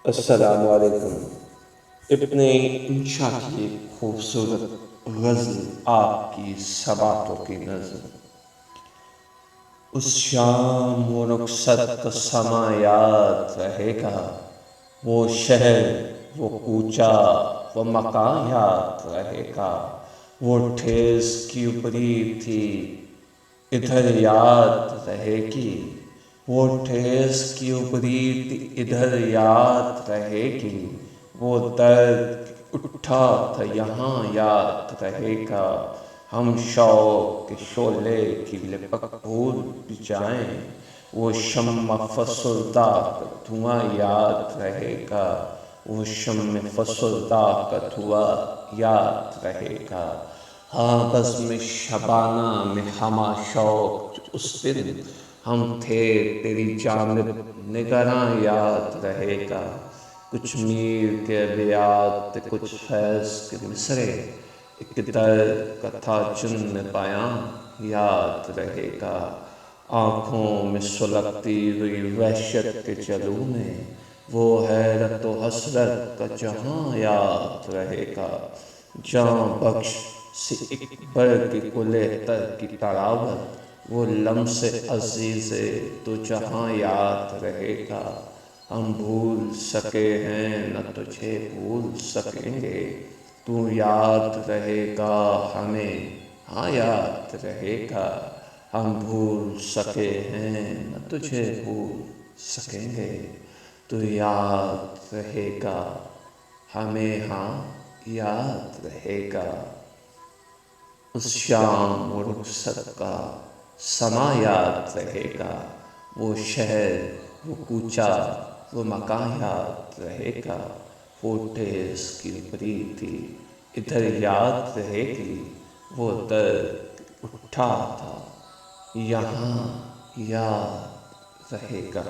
السلام علیکم۔ ابن انشا کی خوبصورت غزل آپ کی سباتوں کی نظر، اس شام و رخصت سما یاد رہے گا، وہ شہر وہ کوچہ وہ مکان یاد رہے گا، وہ ٹھیس کی اوپری تھی ادھر یاد رہے گی، وہ ٹھیس کی اوپری تھی ادھر یاد رہے گی، وہ درد اٹھا تھا یہاں یاد رہے گا، ہم شوق کے شعلے کی لپٹ بھول بھی جائیں، وہ شمع فسردہ کا دھواں یاد رہے گا، وہ شمع فسردہ کا دھواں یاد رہے گا، ہاں بزم شبانہ میں ہمہ شوق اس دن ہم تھے تیری جانب نگراں یاد رہے گا، کچھ میر کے ابیات کچھ فیض کے مصرے، ایک درد کا تھا جن بیاں یاد رہے گا، آنکھوں میں سلگتی ہوئی وحشت کے جلو میں وہ حیرت و حسرت کا جہاں یاد رہے گا، جاں بخش سے ایک برگ گلے تر کی طراوت، وہ لمس عزیز تو جہاں یاد رہے گا، ہم بھول سکے ہیں نہ تجھے بھول سکیں گے، تو یاد رہے گا ہمیں ہاں یاد رہے گا، ہم بھول سکے ہیں نہ تجھے بھول سکیں گے، تو یاد رہے گا ہمیں ہاں یاد رہے گا، اس شام و رخصت کا سما یاد رہے گا، وہ شہر وہ کوچہ وہ مکان یاد رہے گا، وہ ٹھیس کی اوپری تھی ادھر یاد رہے گی، وہ درد اٹھا تھا یہاں یاد رہے گا۔